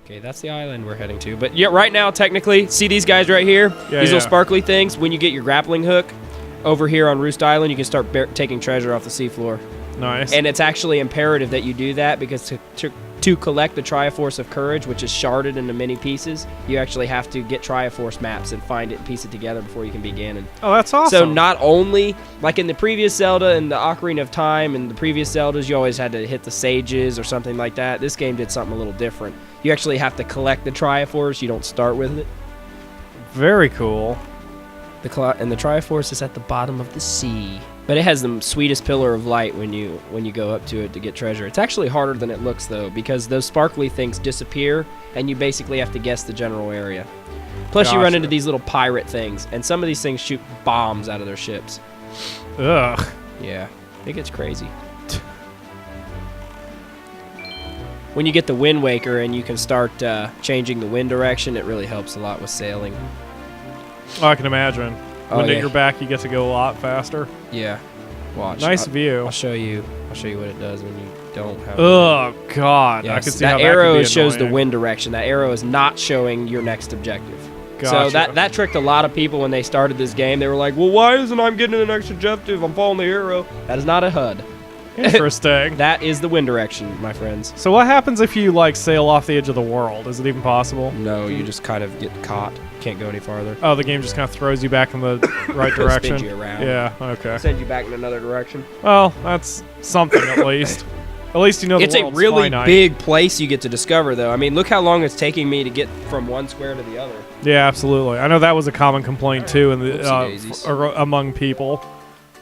Okay, that's the island we're heading to. But yeah, right now, technically, see these guys right here? Yeah, these little sparkly things? When you get your grappling hook over here on Roost Island, you can start taking treasure off the seafloor. Nice. And it's actually imperative that you do that because to collect the Triforce of Courage, which is sharded into many pieces, you actually have to get Triforce maps and find it and piece it together before you can be Ganon. Oh, that's awesome. So not only, like in the previous Zelda and the Ocarina of Time and the previous Zeldas, you always had to hit the sages or something like that. This game did something a little different. You actually have to collect the Triforce. You don't start with it. Very cool. And the Triforce is at the bottom of the sea. But it has the sweetest pillar of light when you go up to it to get treasure. It's actually harder than it looks, though, because those sparkly things disappear, and you basically have to guess the general area. Plus, you run into these little pirate things, and some of these things shoot bombs out of their ships. Ugh. Yeah, it gets crazy. When you get the Wind Waker and you can start changing the wind direction, it really helps a lot with sailing. Oh, I can imagine. When yeah. you're back, you get to go a lot faster. Yeah. Watch. Nice view. I'll show you what it does when you don't have. Oh God! Yes, I can see that how arrow that could be shows the annoying. wind direction. That arrow is not showing your next objective. Gotcha. So that tricked a lot of people when they started this game. They were like, "Well, why isn't I getting the next objective? I'm following the arrow." That is not a HUD. Interesting. That is the wind direction, my friends. So what happens if you like sail off the edge of the world? Is it even possible? No, you just kind of get caught. Can't go any farther. Oh, the game just kind of throws you back in the right direction. Spins you around. Yeah. Okay. Send you back in another direction. Well, that's something at least. At least you know the It's a world's really finite. big place you get to discover, though. I mean, look how long it's taking me to get from one square to the other. Yeah, absolutely. I know that was a common complaint too in the among people.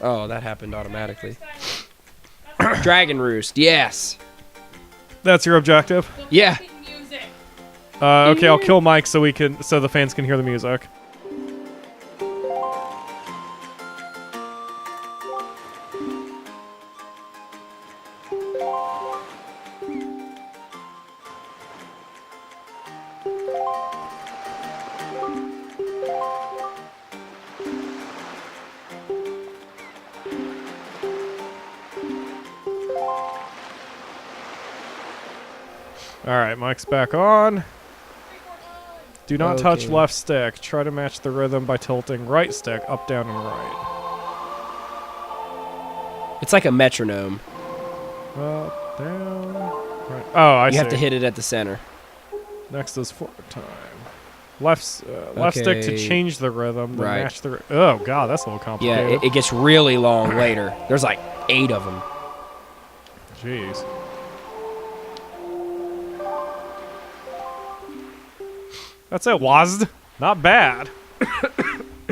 Oh, that happened automatically. Dragon Roost, yes. That's your objective? Yeah. Okay, I'll kill Mike so the fans can hear the music. Alright, Mike's back on. Do not touch left stick. Try to match the rhythm by tilting right stick up, down, and right. It's like a metronome. Up, down, right. Oh, I see. You have to hit it at the center. Next is forward time. Left stick to change the rhythm. Then Right. match the. Oh God, that's a little complicated. Yeah, it gets really long later. There's like 8 of them. Jeez. That's it, Wazd. Not bad.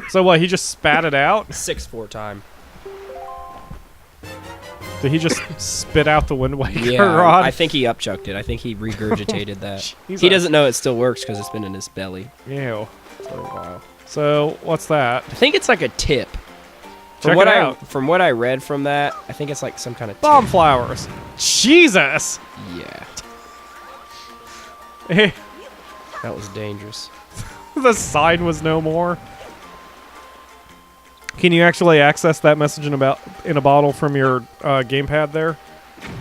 So what, he just spat it out? 6-4 time. Did he just spit out the Wind Waker Yeah, rod? I think he upchucked it. I think he regurgitated that. Jesus. He doesn't know it still works because it's been in his belly Ew. for a while. So, what's that? I think it's like a tip. Check it out. From what I read from that, I think it's like some kind of tip. Bomb flowers. Jesus! Yeah, The that was dangerous. sign was no more. Can you actually access that message in a bottle from your gamepad there?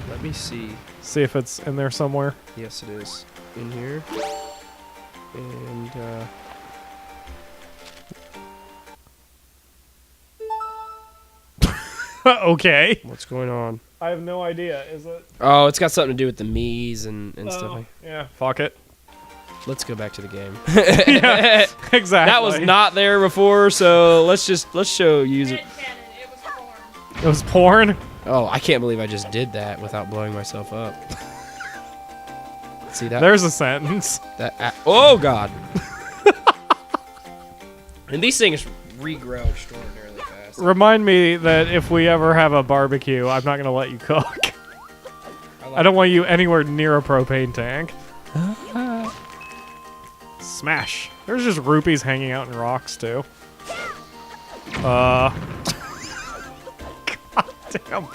Let me see. See if it's in there somewhere. Yes, it is in here. And Okay. what's going on? I have no idea. Is it? Oh, it's got something to do with the Mii's and stuff like. Yeah. Fuck it. Let's go back to the game. Yeah. Exactly. That was not there before, so let's show user. It was porn. Oh, I can't believe I just did that without blowing myself up. See that? There's a sentence. Oh God! And these things regrow extraordinarily fast. Remind me that if we ever have a barbecue, I'm not gonna let you cook. I don't want you anywhere near a propane tank. Smash. There's just rupees hanging out in rocks too. God damn.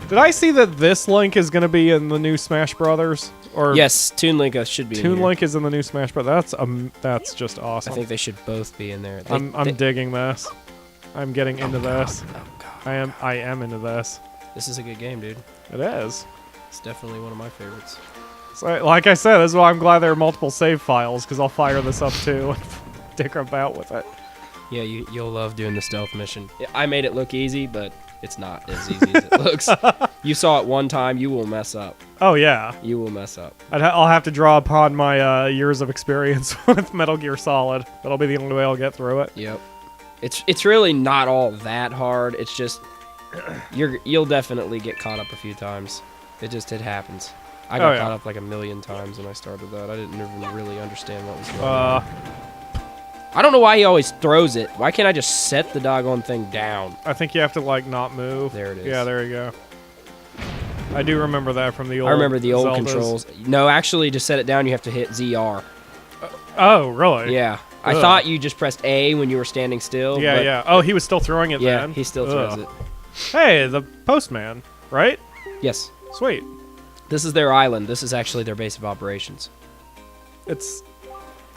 Did I see that this Link is gonna be in the new Smash Brothers? Or Yes, Toon Link should be in Toon here. Link is in the new Smash Brothers. That's just awesome. I think they should both be in there. I'm digging this. I'm getting into this. Oh God. I am into this. This is a good game, dude. It is. It's definitely one of my favorites. So, like I said, this is why I'm glad there are multiple save files, because I'll fire this up too and dick about with it. Yeah, you'll love doing the stealth mission. I made it look easy, but it's not as easy as it looks. You saw it one time, you will mess up. Oh, yeah. You will mess up. I'll have to draw upon my years of experience with Metal Gear Solid. That'll be the only way I'll get through it. Yep. It's really not all that hard. It's just you'll definitely get caught up a few times. It happens. I got caught up like 1,000,000 times when I started that. I didn't even really understand what was going on. I don't know why he always throws it. Why can't I just set the doggone thing down? I think you have to, like, not move. There it is. Yeah, there you go. I do remember that from the old I remember the old Zeldas. controls. No, actually, to set it down, you have to hit ZR. Oh, really? Yeah. I Ugh. thought you just pressed A when you were standing still. Yeah, but yeah. Oh, he was still throwing it yeah, then? he still throws it. Hey, the postman, right? Yes. Sweet. This is their island. This is actually their base of operations.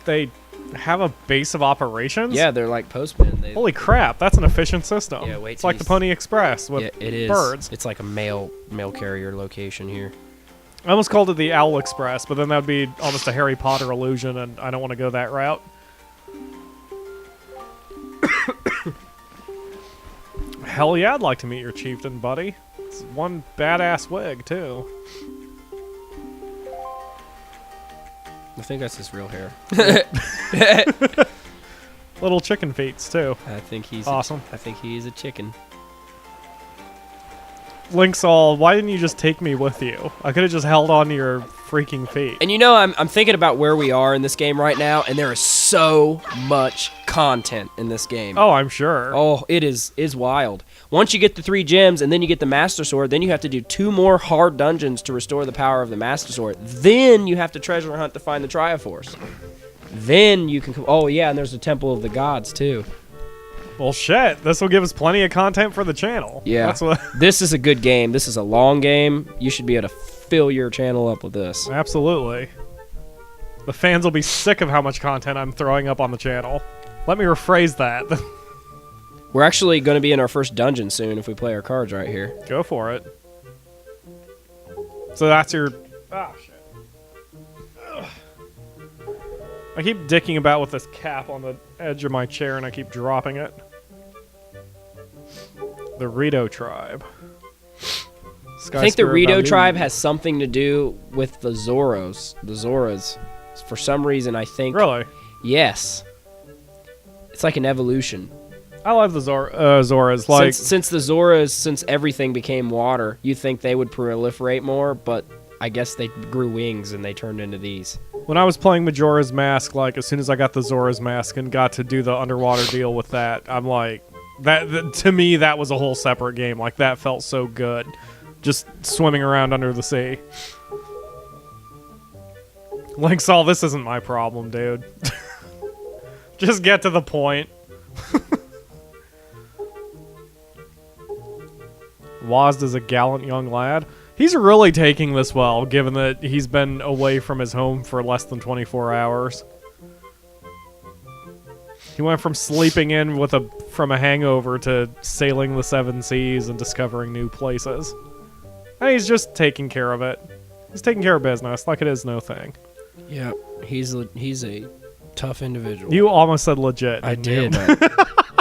They have a base of operations? Yeah, they're like postmen. Holy crap, that's an efficient system. Yeah, wait it's till like you the Pony Express with it is. birds. It's like a mail carrier location here. I almost called it the Owl Express, but then that would be almost a Harry Potter illusion, and I don't want to go that route. Hell yeah, I'd like to meet your chieftain, buddy. It's one badass wig, too. I think that's his real hair. Little chicken feet, too. I think he's awesome. I think he is a chicken. Link's all, why didn't you just take me with you? I could have just held on to your freaking feet. And you know, I'm thinking about where we are in this game right now, and there is so much content in this game. Oh, I'm sure. Oh, it is wild. Once you get the 3 gems, and then you get the Master Sword, then you have to do 2 more hard dungeons to restore the power of the Master Sword. Then you have to treasure hunt to find the Triforce. Then you can... Oh, yeah, and there's the Temple of the Gods, too. Well, shit. This will give us plenty of content for the channel. Yeah. That's what This is a good game. This is a long game. You should be able to fill your channel up with this. Absolutely. The fans will be sick of how much content I'm throwing up on the channel. Let me rephrase that. We're actually going to be in our first dungeon soon if we play our cards right here. Go for it. So that's your... Ah, shit. Ugh. I keep dicking about with this cap on the edge of my chair and I keep dropping it. The Rito tribe. I think the Rito tribe has something to do with the Zoros. The Zoras. For some reason, I think... Really? Yes. It's like an evolution. I love the Zoras. Like Since the Zoras, since everything became water, you think they would proliferate more, but I guess they grew wings and they turned into these. when I was playing Majora's Mask, like as soon as I got the Zora's Mask and got to do the underwater deal with that, I'm like, that to me that was a whole separate game. Like that felt so good, just swimming around under the sea. Link saw this isn't my problem, dude. Just get to the point. Wazd is a gallant young lad. He's really taking this well, given that he's been away from his home for less than 24 hours. He went from sleeping in with from a hangover to sailing the 7 seas and discovering new places. And he's just taking care of it. He's taking care of business like it is no thing. Yeah, he's a tough individual. You almost said legit. I did.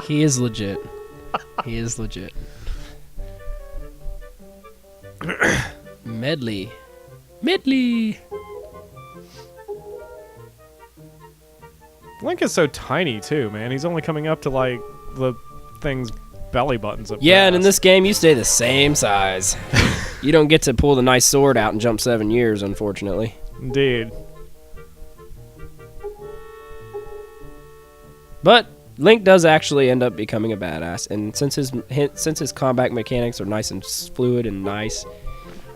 He is legit. He is legit. Medley. Link is so tiny too, man. He's only coming up to like the thing's belly buttons at Yeah, best. and in this game you stay the same size. You don't get to pull the nice sword out and jump 7 years, unfortunately. Indeed. But Link does actually end up becoming a badass, and since his combat mechanics are nice and fluid and nice,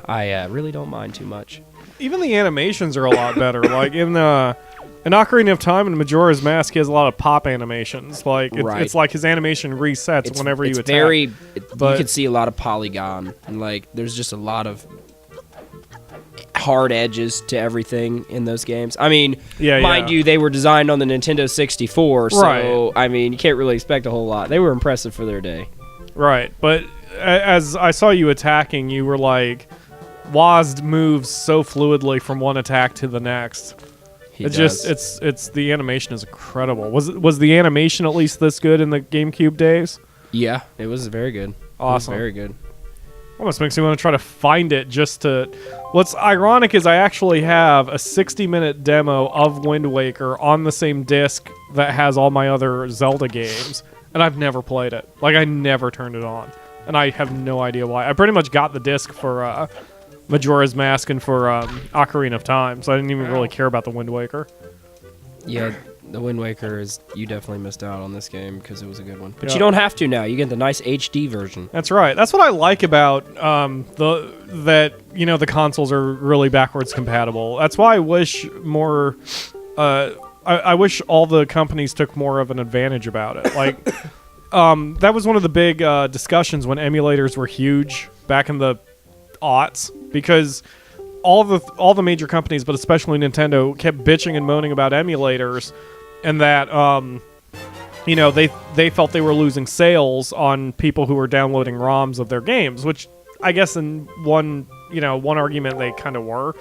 I really don't mind too much. Even the animations are a lot better. Like in Ocarina of Time and Majora's Mask, he has a lot of pop animations. Like it's like his animation resets whenever you attack. You can see a lot of polygon, and like there's just a lot of hard edges to everything in those games. I mean, mind you, they were designed on the Nintendo 64, so right. I mean, you can't really expect a whole lot. They were impressive for their day. Right, but as I saw you attacking, you were like WASD moves so fluidly from one attack to the next. He does. It's the animation is incredible. Was the animation at least this good in the GameCube days? Yeah, it was very good. Awesome. It was very good. Almost makes me want to try to find it just to... What's ironic is I actually have a 60-minute demo of Wind Waker on the same disc that has all my other Zelda games, and I've never played it. Like, I never turned it on, and I have no idea why. I pretty much got the disc for Majora's Mask and for Ocarina of Time, so I didn't even really care about the Wind Waker. Yeah, the Wind Waker is... You definitely missed out on this game because it was a good one. But you don't have to now. You get the nice HD version. That's right. That's what I like about the consoles are really backwards compatible. That's why I wish more... I wish all the companies took more of an advantage about it. Like, that was one of the big discussions when emulators were huge back in the aughts, because all the major companies, but especially Nintendo, kept bitching and moaning about emulators, and that they felt they were losing sales on people who were downloading ROMs of their games, which I guess in one argument they kind of were.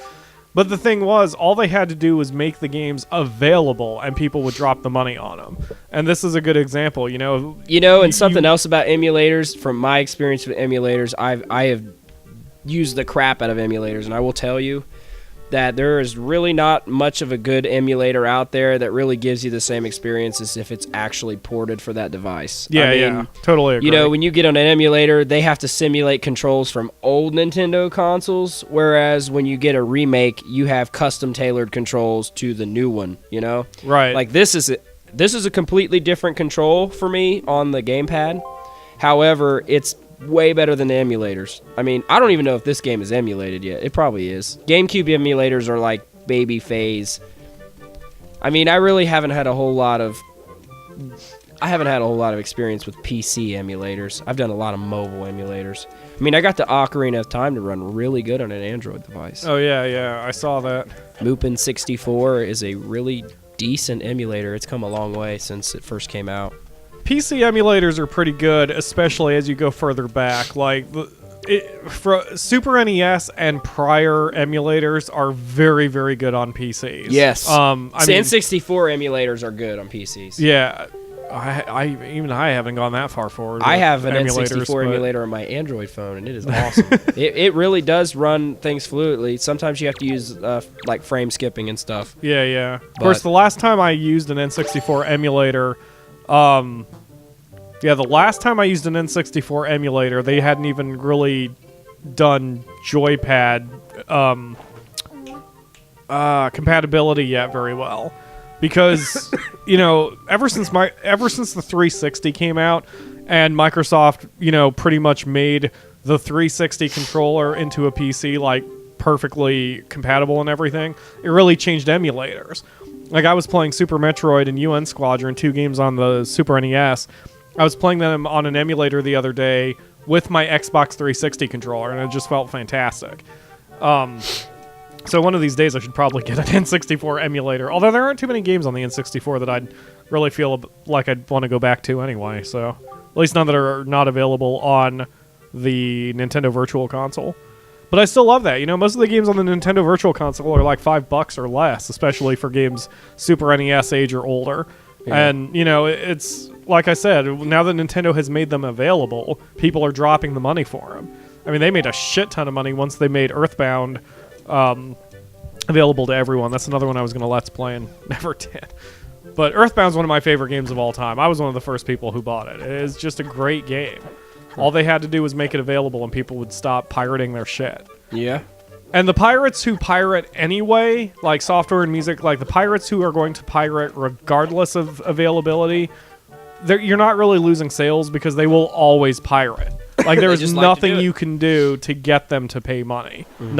But the thing was, all they had to do was make the games available, and people would drop the money on them. And this is a good example, and something else about emulators, from my experience with emulators, I have used the crap out of emulators, and I will tell you that there is really not much of a good emulator out there that really gives you the same experience as if it's actually ported for that device. Yeah, totally agree. When you get on an emulator, they have to simulate controls from old Nintendo consoles, whereas when you get a remake, you have custom tailored controls to the new one, Right. Like this is a completely different control for me on the gamepad. However, it's way better than the emulators. I mean, I don't even know if this game is emulated yet. It probably is. GameCube emulators are like baby phase. I mean, I really haven't had a whole lot of experience with PC emulators. I've done a lot of mobile emulators. I mean, I got the Ocarina of Time to run really good on an Android device. Oh yeah, I saw that. Mupen 64 is a really decent emulator. It's come a long way since it first came out. PC emulators are pretty good, especially as you go further back. Like, for Super NES and prior emulators are very, very good on PCs. Yes. N64 emulators are good on PCs. Yeah. I haven't gone that far forward. I have an N64 emulator on my Android phone, and it is awesome. It really does run things fluidly. Sometimes you have to use like frame skipping and stuff. Yeah. Of course, the last time I used an N64 emulator... the last time I used an N64 emulator, they hadn't even really done joypad compatibility yet very well, because ever since the 360 came out and Microsoft pretty much made the 360 controller into a PC like perfectly compatible and everything, it really changed emulators. Like, I was playing Super Metroid and UN Squadron, 2 games on the Super NES. I was playing them on an emulator the other day with my Xbox 360 controller, and it just felt fantastic. So one of these days I should probably get an N64 emulator, although there aren't too many games on the N64 that I'd really feel like I'd want to go back to anyway, so at least none that are not available on the Nintendo Virtual Console. But I still love that. Most of the games on the Nintendo Virtual Console are like $5 or less, especially for games Super NES age or older. Yeah. And, it's, like I said, now that Nintendo has made them available, people are dropping the money for them. I mean, they made a shit ton of money once they made Earthbound available to everyone. That's another one I was going to Let's Play and never did. But Earthbound's one of my favorite games of all time. I was one of the first people who bought it. It is just a great game. All they had to do was make it available, and people would stop pirating their shit. Yeah. And the pirates who pirate anyway, like software and music, like the pirates who are going to pirate regardless of availability, you're not really losing sales because they will always pirate. Like, there's nothing you can do to get them to pay money. Mm-hmm.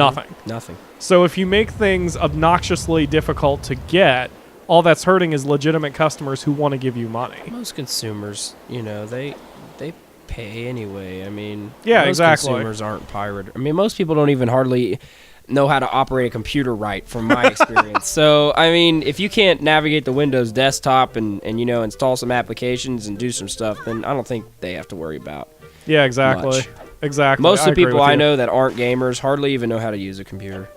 Nothing. So if you make things obnoxiously difficult to get, all that's hurting is legitimate customers who want to give you money. Most consumers, they pay anyway. I mean, yeah, most exactly. Consumers aren't pirate. I mean, most people don't even hardly know how to operate a computer right, from my experience. So, I mean, if you can't navigate the Windows desktop and install some applications and do some stuff, then I don't think they have to worry about. Yeah, exactly. Much. exactly. Most of the agree people with I you. know that aren't gamers hardly even know how to use a computer.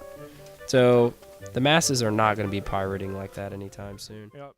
So the masses are not going to be pirating like that anytime soon. Yep.